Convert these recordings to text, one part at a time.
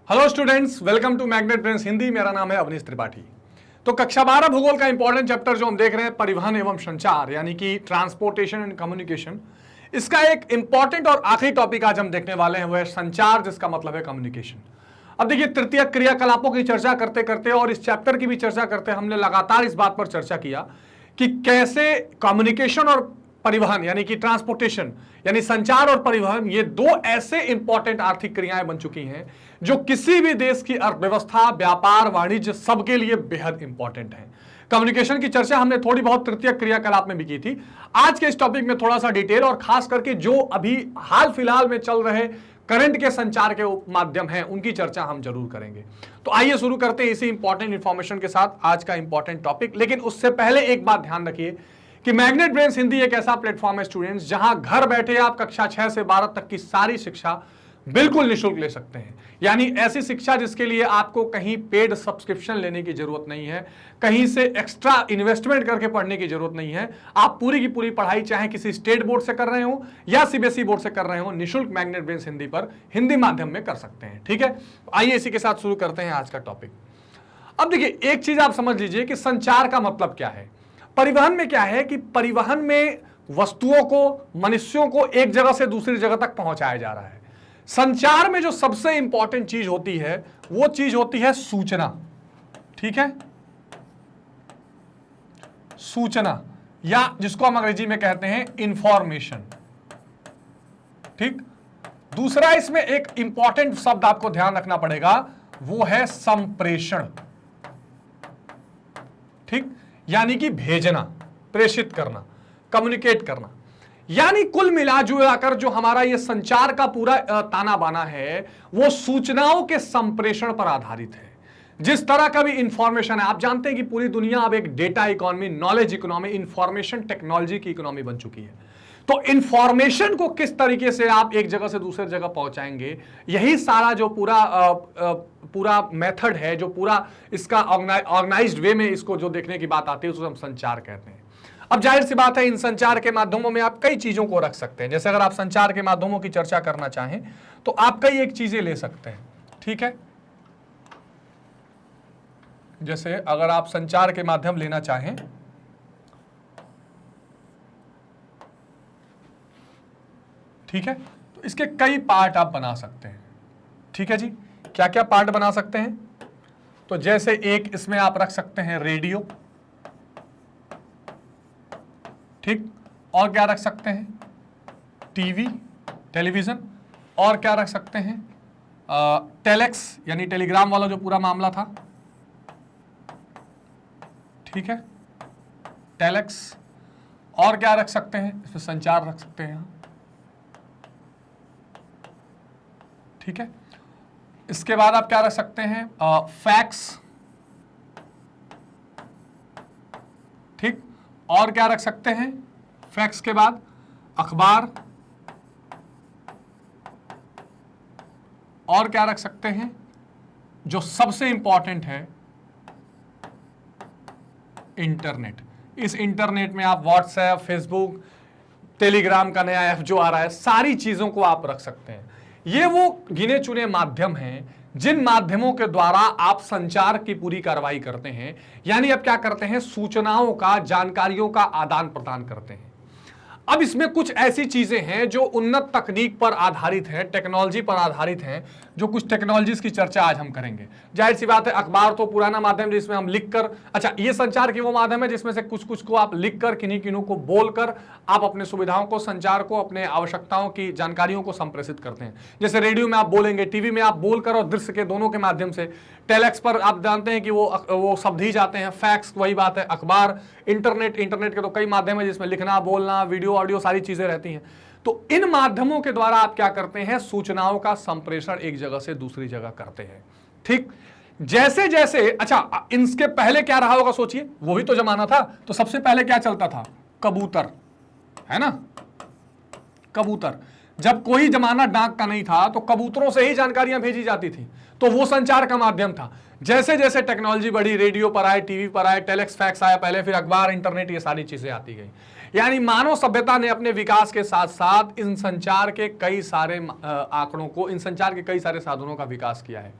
Hello students, welcome to magnet brains Hindi. मेरा नाम है अवनीश त्रिपाठी। तो कक्षा 12 भूगोल का इंपॉर्टेंट चैप्टर जो हम देख रहे हैं परिवहन एवं संचार यानी कि ट्रांसपोर्टेशन एंड कम्युनिकेशन, इसका एक इंपॉर्टेंट और आखिरी टॉपिक आज हम देखने वाले हैं, वह है संचार, जिसका मतलब है कम्युनिकेशन। अब देखिए, तृतीय क्रियाकलापों की चर्चा करते करते और इस चैप्टर की भी चर्चा करते हमने लगातार इस बात पर चर्चा किया कि कैसे कम्युनिकेशन और परिवहन यानी कि ट्रांसपोर्टेशन यानी संचार और परिवहन, ये दो ऐसे इंपॉर्टेंट आर्थिक क्रियाएं बन चुकी हैं जो किसी भी देश की अर्थव्यवस्था, व्यापार, वाणिज्य सबके लिए बेहद इंपॉर्टेंट है। कम्युनिकेशन की चर्चा हमने थोड़ी बहुत तृतीय क्रियाकलाप में भी की थी। आज के इस टॉपिक में थोड़ा सा डिटेल और खास करके जो अभी हाल फिलहाल में चल रहे करंट के संचार के माध्यम हैं उनकी चर्चा हम जरूर करेंगे। तो आइए शुरू करते हैं इसी इंपॉर्टेंट इंफॉर्मेशन के साथ आज का इंपॉर्टेंट टॉपिक। लेकिन उससे पहले एक बात ध्यान रखिए कि मैग्नेट ब्रेन्स हिंदी एक ऐसा प्लेटफॉर्म है स्टूडेंट्स, जहां घर बैठे आप कक्षा 6 से 12 तक की सारी शिक्षा बिल्कुल निःशुल्क ले सकते हैं। यानी ऐसी शिक्षा जिसके लिए आपको कहीं पेड सब्सक्रिप्शन लेने की जरूरत नहीं है, कहीं से एक्स्ट्रा इन्वेस्टमेंट करके पढ़ने की जरूरत नहीं है। आप पूरी की पूरी पढ़ाई चाहे किसी स्टेट बोर्ड से कर रहे हो या सीबीएसई बोर्ड से कर रहे हो, निःशुल्क मैग्नेट ब्रेन्स हिंदी पर हिंदी माध्यम में कर सकते हैं। ठीक है, आइए इसी के साथ शुरू करते हैं आज का टॉपिक। अब देखिए, एक चीज आप समझ लीजिए कि संचार का मतलब क्या है। परिवहन में क्या है कि परिवहन में वस्तुओं को, मनुष्यों को एक जगह से दूसरी जगह तक पहुंचाया जा रहा है। संचार में जो सबसे इंपॉर्टेंट चीज होती है वो चीज होती है सूचना। ठीक है, सूचना, या जिसको हम अंग्रेजी में कहते हैं इंफॉर्मेशन। ठीक, दूसरा इसमें एक इंपॉर्टेंट शब्द आपको ध्यान रखना पड़ेगा, वो है संप्रेषण। ठीक, यानी कि भेजना, प्रेषित करना, कम्युनिकेट करना। यानी कुल मिला जुलाकर जो हमारा ये संचार का पूरा ताना बाना है वो सूचनाओं के संप्रेषण पर आधारित है। जिस तरह का भी इंफॉर्मेशन है, आप जानते हैं कि पूरी दुनिया अब एक data economy, knowledge economy, information technology की इकोनॉमी बन चुकी है। तो इंफॉर्मेशन को किस तरीके से आप एक जगह से दूसरी जगह पहुंचाएंगे, यही सारा जो पूरा मेथड है, जो पूरा इसका ऑर्गेनाइज्ड वे में इसको जो देखने की बात आती है उसको हम संचार कहते हैं। अब जाहिर सी बात है, इन संचार के माध्यमों में आप कई चीजों को रख सकते हैं। जैसे अगर आप संचार के माध्यमों की चर्चा करना चाहें तो आप कई एक चीजें ले सकते हैं। ठीक है, जैसे अगर आप संचार के माध्यम लेना चाहें ठीक है, तो इसके कई पार्ट आप बना सकते हैं। ठीक है जी, क्या क्या पार्ट बना सकते हैं? तो जैसे एक इसमें आप रख सकते हैं रेडियो। ठीक, और क्या रख सकते हैं? TV, television. और क्या रख सकते हैं? टेलेक्स यानी टेलीग्राम वाला जो पूरा मामला था। ठीक है, टेलेक्स। और क्या रख सकते हैं? इसमें संचार रख सकते हैं यहां। ठीक है, इसके बाद आप क्या रख सकते हैं? फैक्स। ठीक, और क्या रख सकते हैं? फैक्स के बाद अखबार। और क्या रख सकते हैं? जो सबसे इंपॉर्टेंट है, इंटरनेट। इस इंटरनेट में आप व्हाट्सएप, फेसबुक, टेलीग्राम का नया ऐप जो आ रहा है, सारी चीजों को आप रख सकते हैं। ये वो गिने चुने माध्यम हैं जिन माध्यमों के द्वारा आप संचार की पूरी कार्रवाई करते हैं। यानी आप क्या करते हैं? सूचनाओं का, जानकारियों का आदान प्रदान करते हैं। अब इसमें कुछ ऐसी चीजें हैं जो उन्नत तकनीक पर आधारित है, टेक्नोलॉजी पर आधारित हैं, जो कुछ टेक्नोलॉजीज की चर्चा आज हम करेंगे। जाहिर सी बात है, अखबार तो पुराना माध्यम जिसमें हम लिखकर, अच्छा ये संचार की वो माध्यम है जिसमें से कुछ कुछ को आप लिखकर, किन्हीं किन्हीं को बोलकर आप अपने सुविधाओं को, संचार को, अपने आवश्यकताओं की जानकारियों को संप्रेषित करते हैं। जैसे रेडियो में आप बोलेंगे, टीवी में आप बोलकर और दृश्य के दोनों के माध्यम से। टेलेक्स पर आप जानते हैं कि वो शब्द ही जाते हैं। फैक्स वही बात है। अखबार, इंटरनेट के तो कई माध्यम है जिसमें लिखना, बोलना, वीडियो, ऑडियो सारी चीजें रहती हैं। तो इन माध्यमों के द्वारा आप क्या करते हैं? सूचनाओं का संप्रेषण एक जगह से दूसरी जगह करते हैं। ठीक, जैसे जैसे, अच्छा इनके पहले क्या रहा होगा सोचिए, वो भी तो जमाना था। तो सबसे पहले क्या चलता था? कबूतर, है ना? कबूतर। जब कोई जमाना डाक का नहीं था तो कबूतरों से ही जानकारियां भेजी जाती थी, तो वो संचार का माध्यम था। जैसे जैसे टेक्नोलॉजी बढ़ी, रेडियो पर आए, टीवी पर आए, टेलेक्स, फैक्स आया पहले, फिर अखबार, इंटरनेट, ये सारी चीजें आती गई। यानी मानव सभ्यता ने अपने विकास के साथ साथ इन संचार के कई सारे आंकड़ों को, इन संचार के कई सारे साधनों का विकास किया है।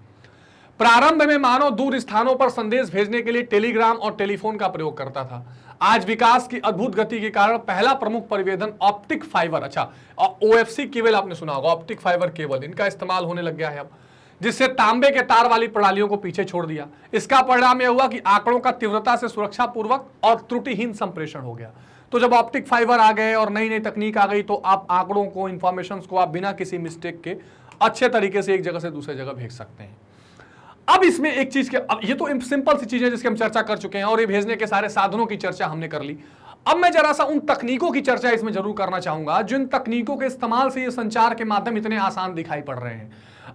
प्रारंभ में मानव दूर स्थानों पर संदेश भेजने के लिए टेलीग्राम और टेलीफोन का प्रयोग करता था। आज विकास की अद्भुत गति के कारण पहला प्रमुख परिवेदन ऑप्टिक फाइबर, अच्छा ओएफसी केबल आपने सुना होगा, ऑप्टिक फाइबर केबल, इनका इस्तेमाल होने लग गया है अब, जिससे तांबे के तार वाली प्रणालियों को पीछे छोड़ दिया। इसका परिणाम यह हुआ कि आंकड़ों का तीव्रता से सुरक्षा पूर्वक और त्रुटिहीन संप्रेषण हो गया। तो जब ऑप्टिक फाइबर आ गए और नई नई तकनीक आ गई तो आप आंकड़ों को, इंफॉर्मेशन को आप बिना किसी मिस्टेक के अच्छे तरीके से एक जगह से दूसरे जगह भेज सकते हैं। अब इसमें एक चीज के, अब ये तो सिंपल सी चीजें जिसकी हम चर्चा कर चुके हैं और ये भेजने के सारे साधनों की चर्चा हमने कर ली। अब मैं जरा सा उन तकनीकों की चर्चा इसमें जरूर करना चाहूंगा जिन तकनीकों के इस्तेमाल से ये संचार के माध्यम इतने आसान दिखाई पड़ रहे हैं।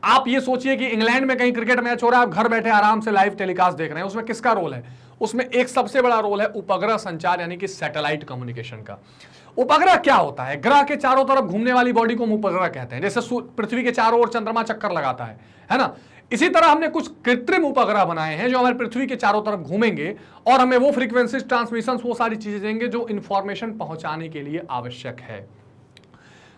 आप ये सोचिए कि इंग्लैंड में कहीं क्रिकेट मैच हो रहा है, आप घर बैठे आराम से लाइव टेलीकास्ट देख रहे हैं। उसमें किसका रोल है? उसमें एक सबसे बड़ा रोल है उपग्रह संचार यानी कि सैटेलाइट कम्युनिकेशन का। उपग्रह क्या होता है? ग्रह के चारों तरफ घूमने वाली बॉडी को हम उपग्रह कहते हैं। जैसे पृथ्वी के चारों ओर चंद्रमा चक्कर लगाता है ना? इसी तरह हमने कुछ कृत्रिम उपग्रह बनाए हैं जो हमारे पृथ्वी के चारों तरफ घूमेंगे और हमें वो फ्रीक्वेंसी ट्रांसमिशन, वो सारी चीजें देंगे जो इंफॉर्मेशन पहुंचाने के लिए आवश्यक है।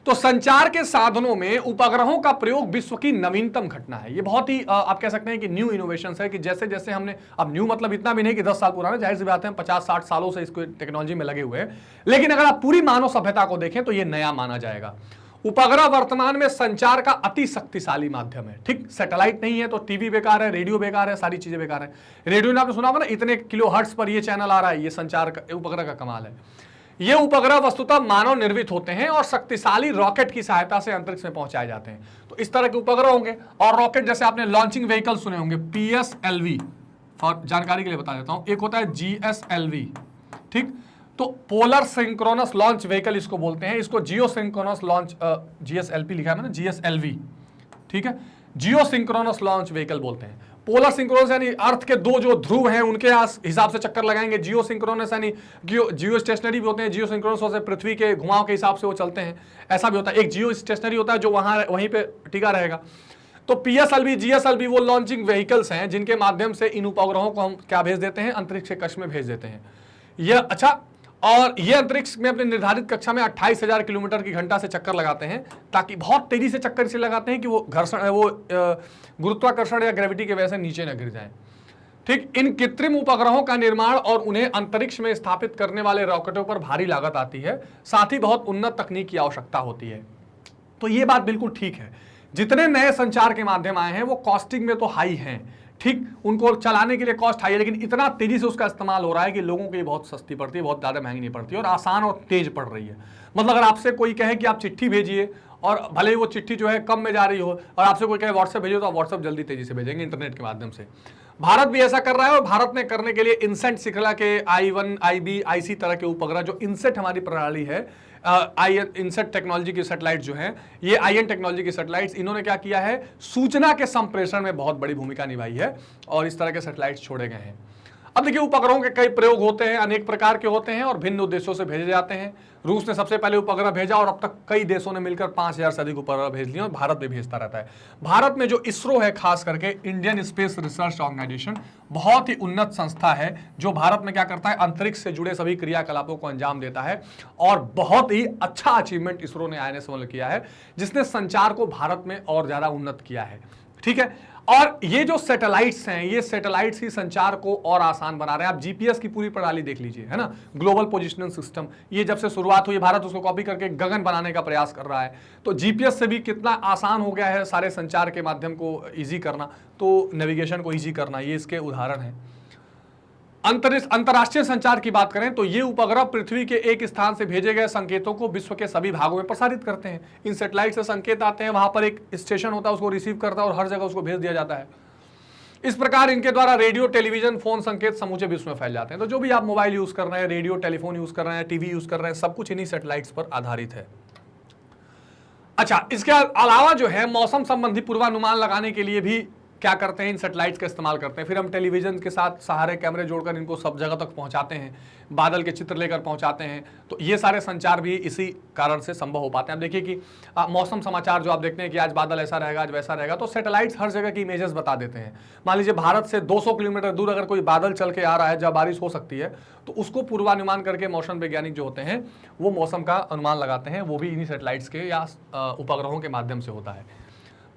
तो संचार के साधनों में उपग्रहों का प्रयोग विश्व की नवीनतम घटना है। ये बहुत ही आप कह सकते हैं कि न्यू इनोवेशन है कि जैसे जैसे हमने, अब न्यू मतलब इतना भी नहीं कि 10 साल पुराना, जाहिर सी बात है 50-60 सालों से इसको टेक्नोलॉजी में लगे हुए हैं, लेकिन अगर आप पूरी मानव सभ्यता को देखें तो ये नया माना जाएगा। उपग्रह वर्तमान में संचार का अति शक्तिशाली माध्यम है। ठीक, सैटेलाइट नहीं है तो टीवी बेकार है, रेडियो बेकार है, सारी चीजें बेकार है। रेडियो ने आपने सुना होगा ना, इतने किलोहर्ट्ज पर ये चैनल आ रहा है, ये संचार का उपग्रह का कमाल है। ये उपग्रह वस्तुतः मानव निर्मित होते हैं और शक्तिशाली रॉकेट की सहायता से अंतरिक्ष में पहुंचाए जाते हैं। तो इस तरह के उपग्रह होंगे और रॉकेट, जैसे आपने लॉन्चिंग व्हीकल सुने होंगे, PSLV, और जानकारी के लिए बता देता हूं, एक होता है GSLV। ठीक, तो पोलर सिंक्रोनस लॉन्च व्हीकल इसको बोलते हैं। इसको जियो सिंक्रोनस लॉन्च, GSLV लिखा है ना, GSLV, ठीक है, जियो सिंक्रोनस लॉन्च व्हीकल बोलते हैं। पोलर सिंक्रोनस यानी अर्थ के दो जो ध्रुव हैं उनके हिसाब से चक्कर लगाएंगे। जियो सिंक्रोनस यानी जियो स्टेशनरी भी होते हैं, जियो सिंक्रोनस होते हैं पृथ्वी के घुमाव के हिसाब से वो चलते हैं, ऐसा भी होता है। एक जियो स्टेशनरी होता है जो वहीं पे टिका रहेगा। तो PSLV, GSLV वो लॉन्चिंग व्हीकल्स हैं जिनके माध्यम से इन उपग्रहों को हम क्या भेज देते हैं, अंतरिक्ष के कक्ष में भेज देते हैं। यह अच्छा, और ये अंतरिक्ष में अपने निर्धारित कक्षा में 28,000 किलोमीटर की घंटा से चक्कर लगाते हैं, ताकि बहुत तेजी से चक्कर इसे लगाते हैं कि वो घर्षण, वो गुरुत्वाकर्षण या ग्रेविटी की वजह से नीचे न गिर जाएं। ठीक, इन कृत्रिम उपग्रहों का निर्माण और उन्हें अंतरिक्ष में स्थापित करने वाले रॉकेटों पर भारी लागत आती है, साथ ही बहुत उन्नत तकनीक की आवश्यकता होती है। तो ये बात बिल्कुल ठीक है, जितने नए संचार के माध्यम आए हैं वो कॉस्टिंग में तो हाई हैं। ठीक, उनको चलाने के लिए कॉस्ट हाई है, लेकिन इतना तेजी से उसका इस्तेमाल हो रहा है कि लोगों को ये बहुत सस्ती पड़ती है, बहुत ज़्यादा महंगी नहीं पड़ती और आसान और तेज पड़ रही है। मतलब अगर आपसे कोई कहे कि आप चिट्ठी भेजिए और भले ही वो चिट्ठी जो है कम में जा रही हो, और आपसे कोई कहे व्हाट्सएप भेजिए, तो आप व्हाट्सएप जल्दी तेजी से भेजेंगे इंटरनेट के माध्यम से। भारत भी ऐसा कर रहा है और भारत ने करने के लिए इनसेट श्रृंखला के I1, IB, IC तरह के उपग्रह, जो इनसेट हमारी प्रणाली है, इनसेट टेक्नोलॉजी की सैटेलाइट जो है, ये IN टेक्नोलॉजी की सैटेलाइट्स, इन्होंने क्या किया है, सूचना के संप्रेषण में बहुत बड़ी भूमिका निभाई है और इस तरह के सैटेलाइट्स छोड़े गए हैं। अब देखिए, उपग्रहों के कई प्रयोग होते हैं, अनेक प्रकार के होते हैं और भिन्न उद्देश्यों से भेजे जाते हैं। रूस ने सबसे पहले उपग्रह भेजा और अब तक कई देशों ने मिलकर 5,000 से अधिक उपग्रह भेज लिए और भारत भी भेजता रहता है। भारत में जो इसरो है, खास करके इंडियन स्पेस रिसर्च ऑर्गेनाइजेशन, बहुत ही उन्नत संस्था है जो भारत में क्या करता है, अंतरिक्ष से जुड़े सभी क्रियाकलापों को अंजाम देता है और बहुत ही अच्छा अचीवमेंट इसरो ने INS किया है, जिसने संचार को भारत में और ज्यादा उन्नत किया है। ठीक है, और ये जो सैटेलाइट्स हैं, ये सैटेलाइट्स ही संचार को और आसान बना रहे हैं। आप GPS की पूरी प्रणाली देख लीजिए, है ना, ग्लोबल पोजिशनिंग सिस्टम, ये जब से शुरुआत हुई, भारत उसको कॉपी करके गगन बनाने का प्रयास कर रहा है। तो GPS से भी कितना आसान हो गया है सारे संचार के माध्यम को ईजी करना, तो नेविगेशन को ईजी करना, ये इसके उदाहरण है। अंतरराष्ट्रीय संचार की बात करें तो ये उपग्रह पृथ्वी के एक स्थान से भेजे गए संकेतों को विश्व के सभी भागों में प्रसारित करते हैं। इन सैटेलाइट से संकेत आते हैं, वहां पर एक स्टेशन होता है, उसको रिसीव करता है और हर जगह उसको भेज दिया जाता है। इस प्रकार इनके द्वारा रेडियो, टेलीविजन, फोन संकेत समूचे विश्व में फैल जाते हैं। तो जो भी आप मोबाइल यूज कर रहे हैं, रेडियो, टेलीफोन यूज कर रहे हैं, टीवी यूज कर रहे हैं, सब कुछ इन्हीं सैटेलाइट्स पर आधारित है। अच्छा, इसके अलावा जो है मौसम संबंधी पूर्वानुमान लगाने के लिए भी क्या करते हैं, इन सैटेलाइट्स का इस्तेमाल करते हैं। फिर हम टेलीविजन के साथ सहारे कैमरे जोड़कर इनको सब जगह तक पहुंचाते हैं, बादल के चित्र लेकर पहुंचाते हैं। तो ये सारे संचार भी इसी कारण से संभव हो पाते हैं। अब देखिए कि मौसम समाचार जो आप देखते हैं कि आज बादल ऐसा रहेगा, आज वैसा रहेगा, तो सैटेलाइट्स हर जगह की इमेजेस बता देते हैं। मान लीजिए भारत से 200 किलोमीटर दूर अगर कोई बादल चल के आ रहा है जब बारिश हो सकती है, तो उसको पूर्वानुमान करके मौसम वैज्ञानिक जो होते हैं वो मौसम का अनुमान लगाते हैं, वो भी इन्हीं सैटेलाइट्स के या उपग्रहों के माध्यम से होता है।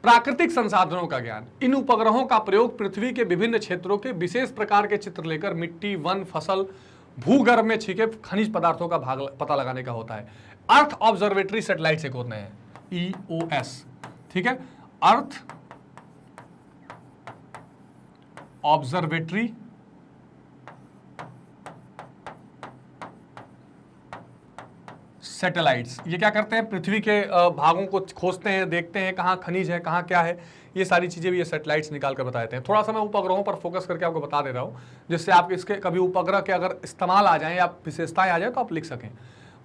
प्राकृतिक संसाधनों का ज्ञान। इन उपग्रहों का प्रयोग पृथ्वी के विभिन्न क्षेत्रों के विशेष प्रकार के चित्र लेकर मिट्टी, वन, फसल, भूगर्भ में छिपे खनिज पदार्थों का पता लगाने का होता है। अर्थ ऑब्जर्वेटरी सैटेलाइट एक होते हैं, EOS, ठीक है, अर्थ ऑब्जर्वेटरी सैटेलाइट्स। ये क्या करते हैं, पृथ्वी के भागों को खोजते हैं, देखते हैं कहाँ खनिज है, कहाँ क्या है, ये सारी चीजें भी ये सैटेलाइट्स निकाल कर बताते हैं। थोड़ा सा मैं उपग्रहों पर फोकस करके आपको बता दे रहा हूँ, जिससे आप इसके कभी उपग्रह के अगर इस्तेमाल आ जाए या विशेषताएं आ जाए तो आप लिख सकें।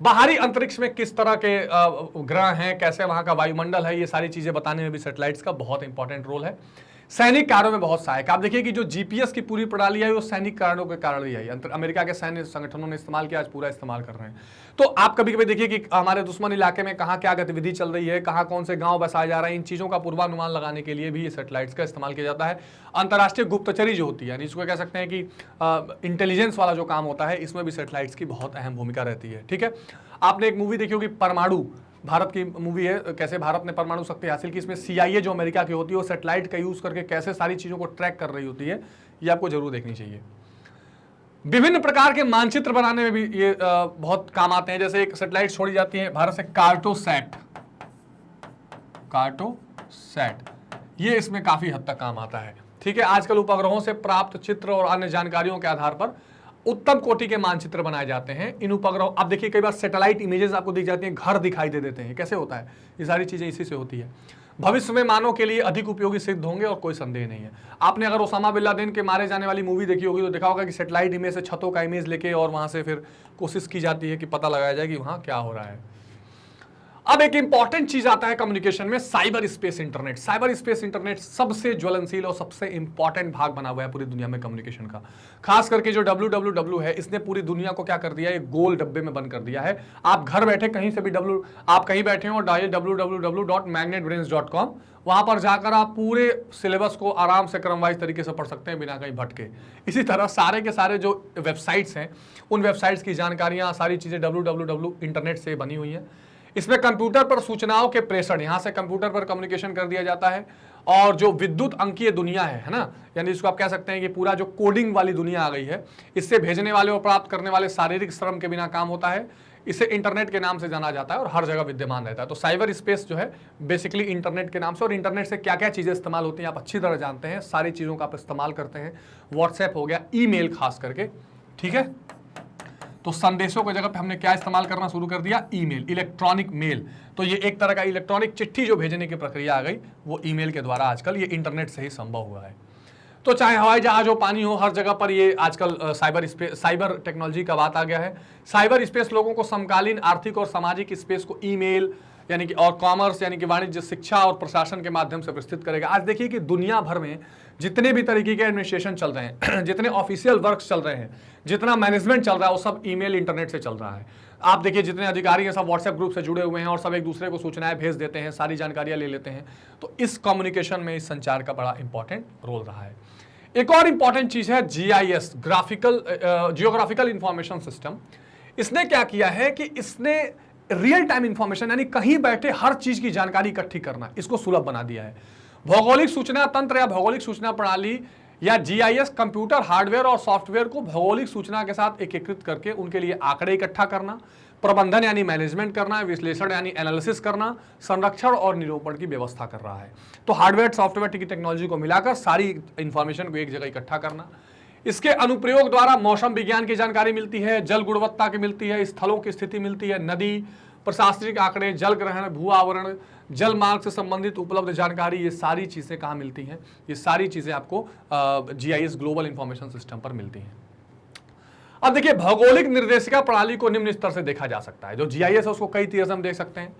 बाहरी अंतरिक्ष में किस तरह के ग्रह हैं, कैसे वहां का वायुमंडल है, ये सारी चीजें बताने में भी सैटेलाइट्स का बहुत इंपॉर्टेंट रोल है। सैनिक कार्यों में बहुत सहायक। आप देखिए कि जो जीपीएस की पूरी प्रणाली है वो सैनिक कारणों के कारण ही आई। अमेरिका के सैन्य संगठनों ने इस्तेमाल किया, आज पूरा इस्तेमाल कर रहे हैं। तो आप कभी कभी देखिए कि हमारे दुश्मन इलाके में कहाँ क्या गतिविधि चल रही है, कहाँ कौन से गांव बसाए जा रहे हैं, इन चीज़ों का पूर्वानुमान लगाने के लिए भी ये सैटेलाइट्स का इस्तेमाल किया जाता है। अंतर्राष्ट्रीय गुप्तचरी जो होती है, यानी इसको कह सकते हैं कि इंटेलिजेंस वाला जो काम होता है, इसमें भी सैटेलाइट्स की बहुत अहम भूमिका रहती है। ठीक है, आपने एक मूवी देखी होगी परमाणु, भारत की मूवी है, कैसे भारत ने परमाणु शक्ति हासिल की। इसमें CIA जो अमेरिका की होती है वो सैटेलाइट का यूज करके कैसे सारी चीजों को ट्रैक कर रही होती है, ये आपको जरूर देखनी चाहिए। विभिन्न प्रकार के मानचित्र बनाने में भी ये बहुत काम आते हैं। जैसे एक सैटेलाइट छोड़ी जाती है भारत से, कार्टोसैट, ये इसमें काफी हद तक काम आता है। ठीक है, आजकल उपग्रहों से प्राप्त चित्र और अन्य जानकारियों के आधार पर उत्तम कोटि के मानचित्र बनाए जाते हैं। इन उपग्रहों, आप देखिए कई बार सैटेलाइट इमेजेस आपको दिख जाती हैं, घर दिखाई दे देते हैं, कैसे होता है, ये सारी चीजें इसी से होती है। भविष्य में मानव के लिए अधिक उपयोगी सिद्ध होंगे और कोई संदेह नहीं है। आपने अगर ओसामा बिन लादेन के मारे जाने वाली मूवी देखी होगी तो देखा होगा कि सैटेलाइट इमेज से छतों का इमेज लेके और वहां से फिर कोशिश की जाती है कि पता लगाया जाए कि वहां क्या हो रहा है। अब एक इंपॉर्टेंट चीज आता है कम्युनिकेशन में, cyber space internet. Cyber space internet सबसे ज्वलनशील और सबसे इंपॉर्टेंट भाग बना हुआ है पूरी दुनिया में कम्युनिकेशन का। खास करके जो www है, इसने पूरी दुनिया को क्या कर दिया है, एक गोल डब्बे में बंद कर दिया है। आप घर बैठे कहीं से भी आप कहीं बैठे हो और डायल www.magnetbrains.com, वहां पर जाकर आप पूरे सिलेबस को आराम से क्रमवाइज तरीके से पढ़ सकते हैं बिना कहीं भटके। इसी तरह सारे के सारे जो वेबसाइट्स हैं, उन वेबसाइट्स की जानकारियां, सारी चीजें www इंटरनेट से बनी हुई हैं। इसमें कंप्यूटर पर सूचनाओं के प्रेषण, यहां से कंप्यूटर पर कम्युनिकेशन कर दिया जाता है। और जो विद्युत अंकीय दुनिया है ना, यानी इसको आप कह सकते हैं कि पूरा जो कोडिंग वाली दुनिया आ गई है, इससे भेजने वाले और प्राप्त करने वाले शारीरिक श्रम के बिना काम होता है। इसे इंटरनेट के नाम से जाना जाता है और हर जगह विद्यमान रहता है। तो साइबर स्पेस जो है बेसिकली इंटरनेट के नाम से, और इंटरनेट से क्या क्या चीजें इस्तेमाल होती हैं आप अच्छी तरह जानते हैं, सारी चीजों का आप इस्तेमाल करते हैं। व्हाट्सएप हो गया, ईमेल खास करके, ठीक है। तो संदेशों की जगह पे हमने क्या इस्तेमाल करना शुरू कर दिया, ईमेल, इलेक्ट्रॉनिक मेल। तो ये एक तरह का इलेक्ट्रॉनिक चिट्ठी जो भेजने की प्रक्रिया आ गई, वो ईमेल के द्वारा आजकल ये इंटरनेट से ही संभव हुआ है। तो चाहे हवाई जहाज हो, पानी हो, हर जगह पर ये आजकल साइबर टेक्नोलॉजी का बात आ गया है। साइबर स्पेस लोगों को समकालीन आर्थिक और सामाजिक स्पेस को ईमेल यानी कि और कॉमर्स यानी कि वाणिज्य, शिक्षा और प्रशासन के माध्यम से विस्तृत करेगा। आज देखिए कि दुनिया भर में जितने भी तरीके के एडमिनिस्ट्रेशन चल रहे हैं, जितने ऑफिशियल वर्क्स चल रहे हैं, जितना मैनेजमेंट चल रहा है, वो सब ईमेल, इंटरनेट से चल रहा है। आप देखिए जितने अधिकारी हैं सब व्हाट्सएप ग्रुप से जुड़े हुए हैं और सब एक दूसरे को सूचनाएं भेज देते हैं, सारी जानकारियां ले लेते हैं। तो इस कम्युनिकेशन में, इस संचार का बड़ा इंपॉर्टेंट रोल रहा है। एक और इंपॉर्टेंट चीज है GIS, जियोग्राफिकल इंफॉर्मेशन सिस्टम। इसने क्या किया है कि इसने रियल टाइम इंफॉर्मेशन यानी कहीं बैठे हर चीज की जानकारी इकट्ठी करना, इसको सुलभ बना दिया है। भौगोलिक सूचना तंत्र या भौगोलिक सूचना प्रणाली या GIS कंप्यूटर हार्डवेयर और सॉफ्टवेयर को भौगोलिक सूचना के साथ एकीकृत करके उनके लिए आंकड़े इकट्ठा करना, प्रबंधन यानी मैनेजमेंट करना, विश्लेषण यानी एनालिसिस करना, संरक्षण और निरूपण की व्यवस्था कर रहा है। तो हार्डवेयर सॉफ्टवेयर की टेक्नोलॉजी को मिलाकर सारी इंफॉर्मेशन को एक जगह इकट्ठा करना। इसके अनुप्रयोग द्वारा मौसम विज्ञान की जानकारी मिलती है, जल गुणवत्ता की मिलती है, स्थलों की स्थिति मिलती है, नदी, प्रशासनिक आंकड़े, जल ग्रहण, भू आवरण, जल मार्ग से संबंधित उपलब्ध जानकारी, ये सारी चीजें कहाँ मिलती हैं? ये सारी चीजें आपको GIS ग्लोबल इंफॉर्मेशन सिस्टम पर मिलती हैं। अब देखिए भौगोलिक निर्देशिका प्रणाली को निम्न स्तर से देखा जा सकता है। जो GIS है उसको कई तरह से हम देख सकते हैं।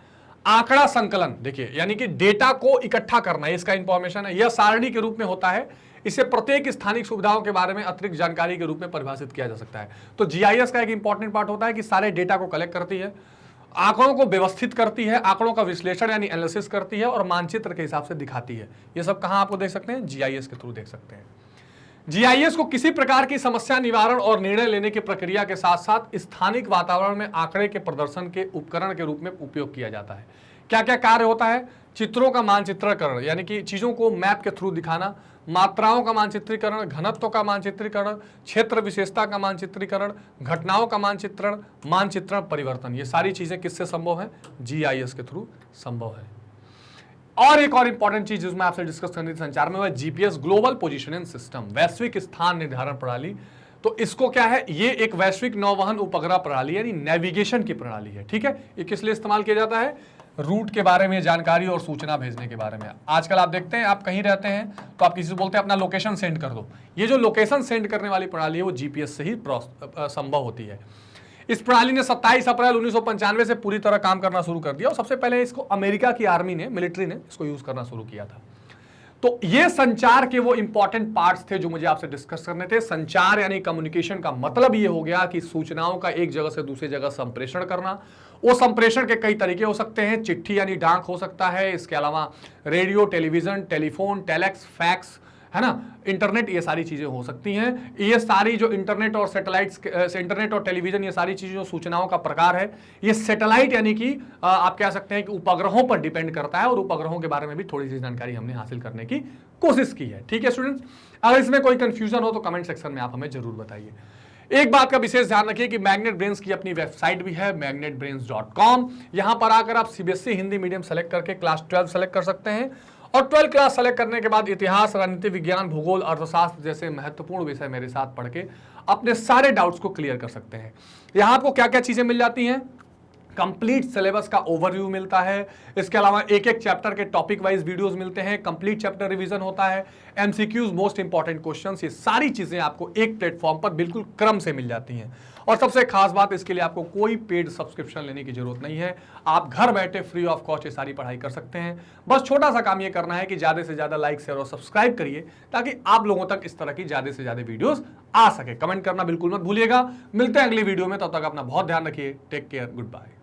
आंकड़ा संकलन, देखिए यानी कि डेटा को इकट्ठा करना, इसका इंफॉर्मेशन है, यह सारणी के रूप में होता है। इसे प्रत्येक स्थानिक सुविधाओं के बारे में अतिरिक्त जानकारी के रूप में परिभाषित किया जा सकता है। तो GIS का एक इंपॉर्टेंट पार्ट होता है कि सारे डेटा को कलेक्ट करती है, आंकड़ों को व्यवस्थित करती है, आंकड़ों का विश्लेषण यानी एनालिसिस करती है और मानचित्र के हिसाब से दिखाती है। ये सब कहां आपको देख सकते हैं? GIS के थ्रू देख सकते हैं। GIS को किसी प्रकार की समस्या निवारण और निर्णय लेने की प्रक्रिया के साथ साथ स्थानिक वातावरण में आंकड़े के प्रदर्शन के उपकरण के रूप में उपयोग किया जाता है। क्या क्या कार्य होता है? चित्रों का मानचित्रीकरण, यानी कि चीजों को मैप के थ्रू दिखाना, मात्राओं का मानचित्रीकरण, घनत्व का मानचित्रीकरण, क्षेत्र विशेषता का मानचित्रीकरण, घटनाओं का मानचित्रण परिवर्तन, ये सारी चीजें किससे संभव है? जीआईएस के थ्रू संभव है। और एक और इंपॉर्टेंट चीज जिसमें आपसे डिस्कस करनी थी संचार में, वह जीपीएस, ग्लोबल पोजिशनिंग सिस्टम, वैश्विक स्थान निर्धारण प्रणाली। तो इसको क्या है? ये एक वैश्विक नौवहन उपग्रह प्रणाली यानी नेविगेशन की प्रणाली है। ठीक है, ये किस लिए इस्तेमाल किया जाता है? रूट के बारे में जानकारी और सूचना भेजने के बारे में। आजकल आप देखते हैं, आप कहीं रहते हैं तो आप किसी से बोलते हैं अपना लोकेशन सेंड कर दो। ये जो लोकेशन सेंड करने वाली प्रणाली है वो जीपीएस से ही संभव होती है। इस प्रणाली ने 27 अप्रैल 1995 से पूरी तरह काम करना शुरू कर दिया और सबसे पहले इसको अमेरिका की आर्मी ने, मिलिट्री ने इसको यूज करना शुरू किया था। तो ये संचार के वो इंपॉर्टेंट पार्ट्स थे जो मुझे आपसे डिस्कस करने थे। संचार यानी कम्युनिकेशन का मतलब ये हो गया कि सूचनाओं का एक जगह से दूसरी जगह संप्रेषण करना। वो संप्रेषण के कई तरीके हो सकते हैं, चिट्ठी यानी डाक हो सकता है, इसके अलावा radio, television, telephone, telex, fax, है ना, इंटरनेट, ये सारी चीजें हो सकती हैं। ये सारी जो इंटरनेट और सैटेलाइट्स, इंटरनेट और टेलीविजन, ये सारी चीजें जो सूचनाओं का प्रकार है, ये सैटेलाइट यानी कि आप कह सकते हैं कि उपग्रहों पर डिपेंड करता है और उपग्रहों के बारे में भी थोड़ी सी जानकारी हमने हासिल करने की कोशिश की है। ठीक है स्टूडेंट्स, अगर इसमें कोई कंफ्यूजन हो तो कमेंट सेक्शन में आप हमें जरूर बताइए। एक बात का विशेष ध्यान रखिए कि मैग्नेट ब्रेन्स की अपनी वेबसाइट भी है, magnetbrains.com। यहां पर आकर आप सीबीएसई हिंदी मीडियम सेलेक्ट करके क्लास 12 सेलेक्ट कर सकते हैं और 12 क्लास सेलेक्ट करने के बाद इतिहास, राजनीति विज्ञान, भूगोल, अर्थशास्त्र जैसे महत्वपूर्ण विषय मेरे साथ पढ़ के अपने सारे डाउट्स को क्लियर कर सकते हैं। यहां आपको क्या क्या चीजें मिल जाती हैं? कंप्लीट सिलेबस का ओवरव्यू मिलता है, इसके अलावा एक एक चैप्टर के टॉपिक वाइज वीडियोस मिलते हैं, कंप्लीट चैप्टर रिवीजन होता है, एमसीक्यूज, मोस्ट इंपॉर्टेंट क्वेश्चंस, ये सारी चीजें आपको एक प्लेटफॉर्म पर बिल्कुल क्रम से मिल जाती हैं। और सबसे खास बात, इसके लिए आपको कोई पेड सब्सक्रिप्शन लेने की जरूरत नहीं है, आप घर बैठे फ्री ऑफ कॉस्ट ये सारी पढ़ाई कर सकते हैं। बस छोटा सा काम ये करना है कि ज्यादा से ज्यादा लाइक, शेयर और सब्सक्राइब करिए ताकि आप लोगों तक इस तरह की ज्यादा से ज्यादा वीडियोस आ सके। कमेंट करना बिल्कुल मत भूलिएगा। मिलते हैं अगली वीडियो में, तब तक अपना बहुत ध्यान रखिए। Take care, good bye.